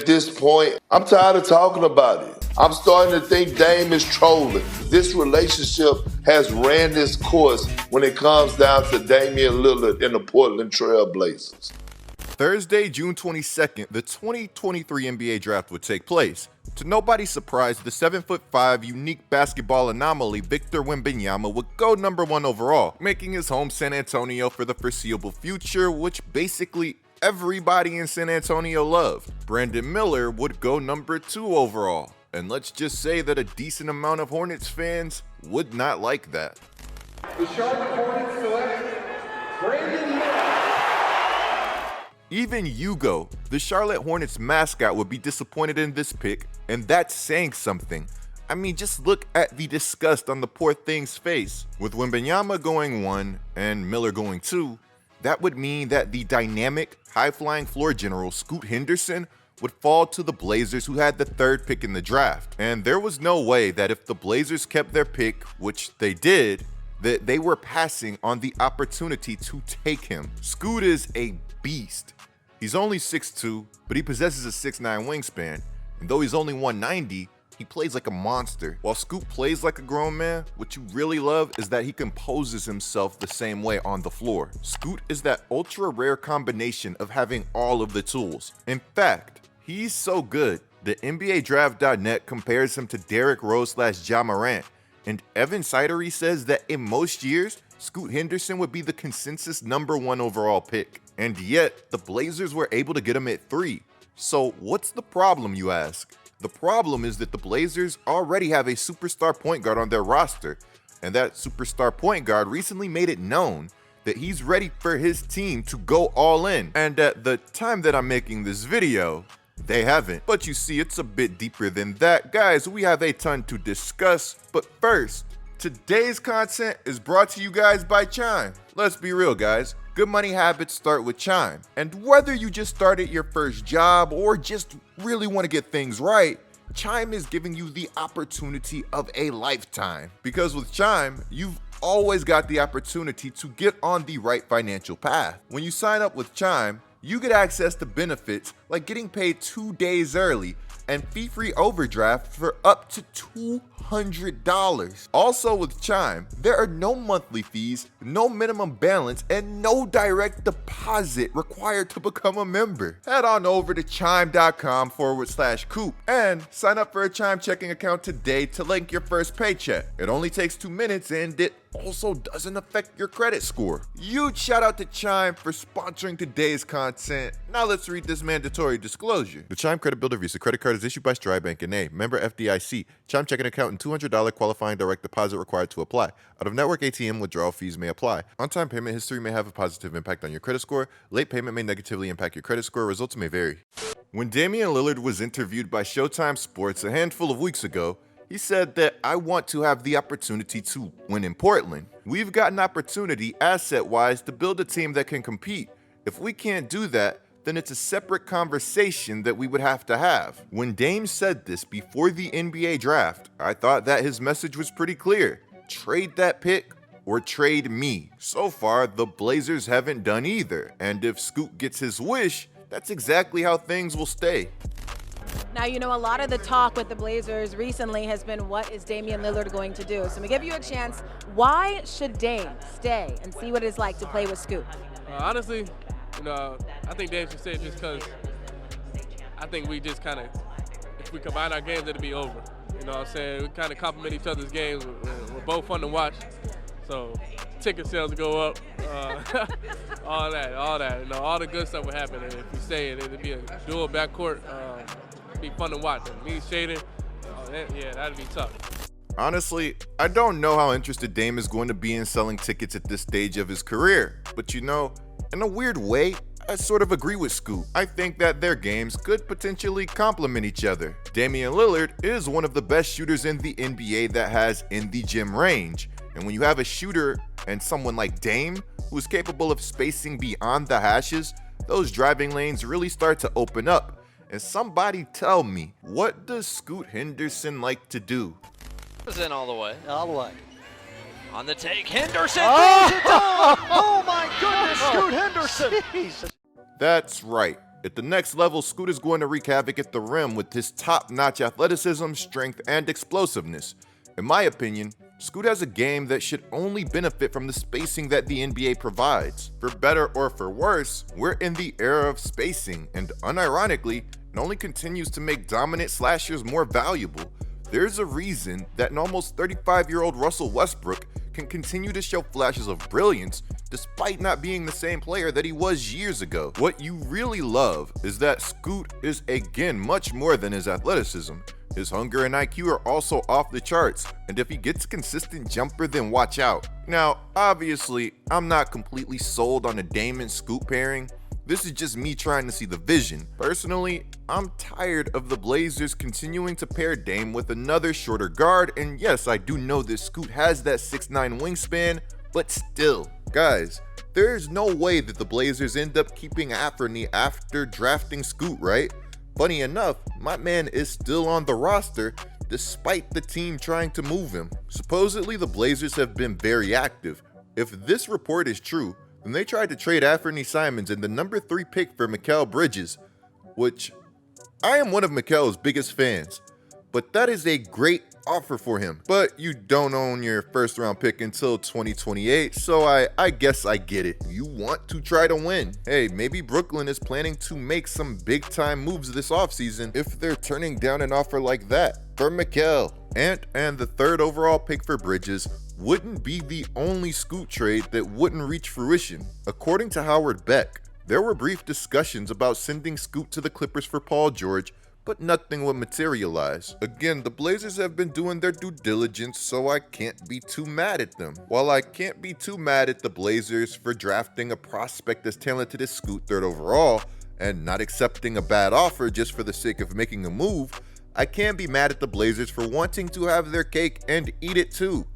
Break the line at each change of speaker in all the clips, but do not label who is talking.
this point, I'm tired of talking about it. I'm starting to think Dame is trolling. This relationship has ran its course when it comes down to Damian Lillard and the Portland Trail Blazers.
Thursday, June 22nd, the 2023 NBA Draft would take place. To nobody's surprise, the 7'5" unique basketball anomaly Victor Wembanyama would go number 1 overall, making his home San Antonio for the foreseeable future, which basically everybody in San Antonio loved. Brandon Miller would go number 2 overall, and let's just say that a decent amount of Hornets fans would not like that.
The Charlotte Hornets select Brandon Miller.
Even Hugo, the Charlotte Hornets mascot, would be disappointed in this pick, and that's saying something. I mean, just look at the disgust on the poor thing's face. With Wembanyama going 1 and Miller going 2, that would mean that the dynamic, high-flying floor general Scoot Henderson would fall to the Blazers, who had the 3rd pick in the draft. And there was no way that if the Blazers kept their pick, which they did, that they were passing on the opportunity to take him. Scoot is a beast. He's only 6'2", but he possesses a 6'9" wingspan, and though he's only 190, he plays like a monster. While Scoot plays like a grown man, what you really love is that he composes himself the same way on the floor. Scoot is that ultra rare combination of having all of the tools. In fact, he's so good, the NBADraft.net compares him to Derrick Rose / Ja Morant, and Evan Sidery says that in most years, Scoot Henderson would be the consensus number 1 overall pick. And yet, the Blazers were able to get him at 3. So what's the problem, you ask? The problem is that the Blazers already have a superstar point guard on their roster, and that superstar point guard recently made it known that he's ready for his team to go all in. And at the time that I'm making this video, they haven't. But you see, it's a bit deeper than that. Guys, we have a ton to discuss, but first, today's content is brought to you guys by Chime. Let's be real, guys. Good money habits start with Chime. And whether you just started your first job or just really want to get things right, Chime is giving you the opportunity of a lifetime. Because with Chime, you've always got the opportunity to get on the right financial path. When you sign up with Chime, you get access to benefits like getting paid 2 days early and fee-free overdraft for up to $200. Also with Chime, there are no monthly fees, no minimum balance, and no direct deposit required to become a member. Head on over to chime.com/coop and sign up for a Chime checking account today to link your first paycheck. It only takes 2 minutes and it also doesn't affect your credit score. Huge shout out to Chime for sponsoring today's content. Now let's read this mandatory disclosure. The Chime Credit Builder Visa credit card is issued by Stride Bank and member FDIC. Chime checking account and $200 qualifying direct deposit required to apply. Out-of-network ATM withdrawal fees may apply. On-time payment history may have a positive impact on your credit score. Late payment may negatively impact your credit score. Results may vary. When Damian Lillard was interviewed by Showtime Sports a handful of weeks ago, he said that I want to have the opportunity to win in Portland. We've got an opportunity asset-wise to build a team that can compete. If we can't do that, then it's a separate conversation that we would have to have. When Dame said this before the NBA draft, I thought that his message was pretty clear. Trade that pick or trade me. So far, the Blazers haven't done either, and if Scoot gets his wish, that's exactly how things will stay.
Now, you know, a lot of the talk with the Blazers recently has been, what is Damian Lillard going to do? So we give you a chance. Why should Dame stay and see what it's like to play with Scoot?
Honestly, you know, I think Dame should stay just because I think we just kind of, if we combine our games, it'll be over. You know what I'm saying? We kind of complement each other's games. We're both fun to watch. So ticket sales go up, all that, you know, all the good stuff will happen. And if we stay, it'll be a dual backcourt. Be fun to watch. And me shading, yeah, that'd be tough.
Honestly, I don't know how interested Dame is going to be in selling tickets at this stage of his career, but you know, in a weird way, I sort of agree with Scoot. I think that their games could potentially complement each other. Damian Lillard is one of the best shooters in the NBA that has in the gym range, and when you have a shooter and someone like Dame, who is capable of spacing beyond the hashes, those driving lanes really start to open up. And somebody tell me, what does Scoot Henderson like to do?
Was in all the way.
All the way.
On the take, Henderson
Oh,
throws it down.
oh my goodness, Scoot Henderson. Jesus.
That's right. At the next level, Scoot is going to wreak havoc at the rim with his top-notch athleticism, strength, and explosiveness. In my opinion, Scoot has a game that should only benefit from the spacing that the NBA provides. For better or for worse, we're in the era of spacing, and unironically, it only continues to make dominant slashers more valuable. There's a reason that an almost 35-year-old Russell Westbrook can continue to show flashes of brilliance despite not being the same player that he was years ago. What you really love is that Scoot is again much more than his athleticism. His hunger and IQ are also off the charts, and if he gets a consistent jumper, then watch out. Now, obviously, I'm not completely sold on a Dame and Scoot pairing. This is just me trying to see the vision. Personally, I'm tired of the Blazers continuing to pair Dame with another shorter guard, and yes, I do know that Scoot has that 6'9" wingspan, but still. Guys, there's no way that the Blazers end up keeping Anthony after drafting Scoot, right? Funny enough, my man is still on the roster despite the team trying to move him. Supposedly, the Blazers have been very active. If this report is true, then they tried to trade Anthony Simons and the number 3 pick for Mikal Bridges, which I am one of Mikal's biggest fans, but that is a great offer for him. But you don't own your first round pick until 2028, so I guess I get it. You want to try to win. Hey, maybe Brooklyn is planning to make some big time moves this offseason if they're turning down an offer like that for Mikal. And the 3rd overall pick for Bridges wouldn't be the only Scoot trade that wouldn't reach fruition. According to Howard Beck, there were brief discussions about sending Scoot to the Clippers for Paul George, but nothing would materialize. Again, the Blazers have been doing their due diligence, so I can't be too mad at them. While I can't be too mad at the Blazers for drafting a prospect as talented as Scoot 3rd overall and not accepting a bad offer just for the sake of making a move, I can be mad at the Blazers for wanting to have their cake and eat it too.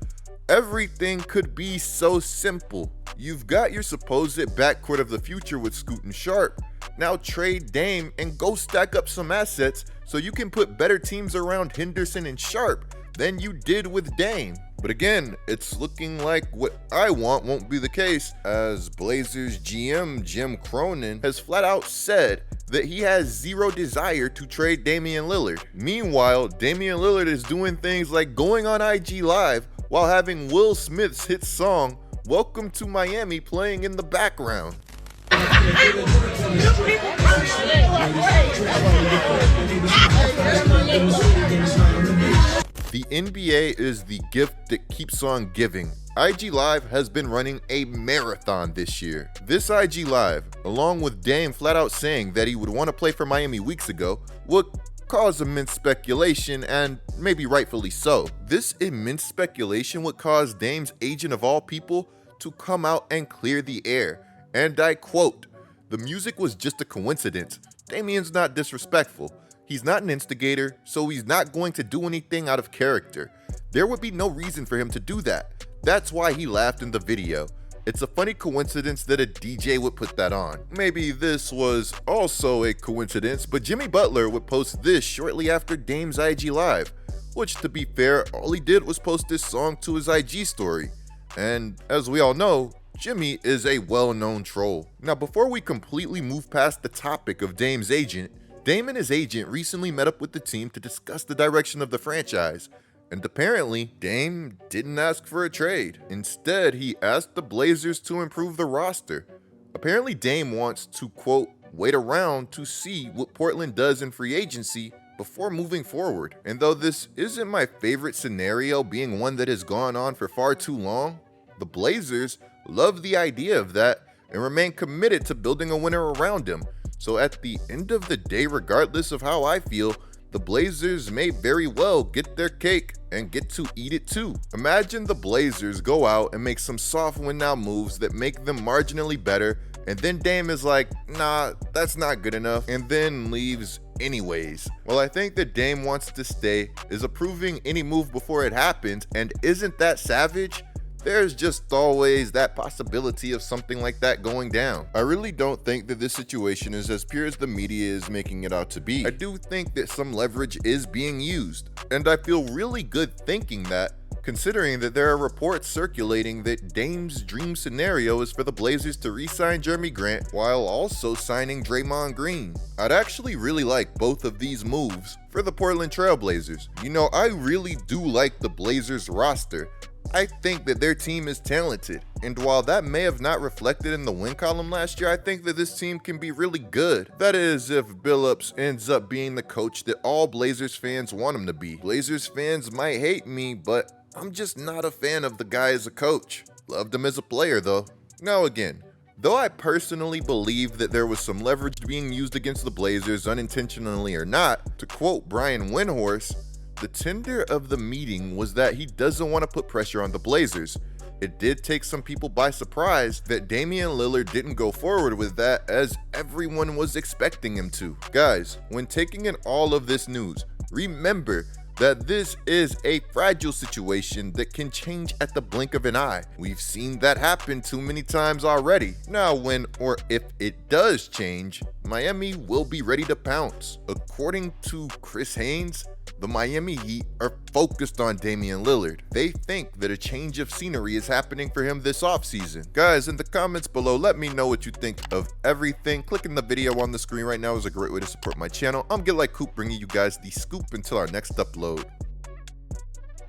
Everything could be so simple. You've got your supposed backcourt of the future with Scoot and Sharp. Now trade Dame and go stack up some assets so you can put better teams around Henderson and Sharp than you did with Dame. But again, it's looking like what I want won't be the case, as Blazers GM Jim Cronin has flat out said that he has zero desire to trade Damian Lillard. Meanwhile, Damian Lillard is doing things like going on IG Live while having Will Smith's hit song Welcome to Miami playing in the background. The NBA is the gift that keeps on giving. IG Live has been running a marathon this year. This IG Live, along with Dame flat out saying that he would want to play for Miami weeks ago, would cause immense speculation, and maybe rightfully so. This immense speculation would cause Dame's agent of all people to come out and clear the air. And I quote, "The music was just a coincidence. Damian's not disrespectful. He's not an instigator, so he's not going to do anything out of character. There would be no reason for him to do that. That's why he laughed in the video. It's a funny coincidence that a DJ would put that on." Maybe this was also a coincidence, but Jimmy Butler would post this shortly after Dame's IG Live, which, to be fair, all he did was post this song to his IG story. And as we all know, Jimmy is a well-known troll. Now, before we completely move past the topic of Dame's agent, Dame and his agent recently met up with the team to discuss the direction of the franchise. And apparently, Dame didn't ask for a trade. Instead, he asked the Blazers to improve the roster. Apparently, Dame wants to, quote, wait around to see what Portland does in free agency before moving forward. And though this isn't my favorite scenario, being one that has gone on for far too long, the Blazers love the idea of that and remain committed to building a winner around him. So at the end of the day, regardless of how I feel, the Blazers may very well get their cake and get to eat it too. Imagine the Blazers go out and make some soft win now moves that make them marginally better, and then Dame is like, nah, that's not good enough, and then leaves anyways. Well, I think that Dame wants to stay, is approving any move before it happens, and isn't that savage? There's just always that possibility of something like that going down. I really don't think that this situation is as pure as the media is making it out to be. I do think that some leverage is being used, and I feel really good thinking that, considering that there are reports circulating that Dame's dream scenario is for the Blazers to re-sign Jeremy Grant while also signing Draymond Green. I'd actually really like both of these moves for the Portland Trail Blazers. You know, I really do like the Blazers roster. I think that their team is talented, and while that may have not reflected in the win column last year, I think that this team can be really good. That is, if Billups ends up being the coach that all Blazers fans want him to be. Blazers fans might hate me, but I'm just not a fan of the guy as a coach. Loved him as a player though. Now again, though I personally believe that there was some leverage being used against the Blazers, unintentionally or not, to quote Brian Windhorst, the tenor of the meeting was that he doesn't want to put pressure on the Blazers. It did take some people by surprise that Damian Lillard didn't go forward with that, as everyone was expecting him to. Guys, when taking in all of this news, remember that this is a fragile situation that can change at the blink of an eye. We've seen that happen too many times already. Now, when or if it does change, Miami will be ready to pounce. According to Chris Haynes, the Miami Heat are focused on Damian Lillard. They think that a change of scenery is happening for him this offseason. Guys, in the comments below, let me know what you think of everything. Clicking the video on the screen right now is a great way to support my channel. I'm GetLikeCoop, bringing you guys the scoop until our next upload.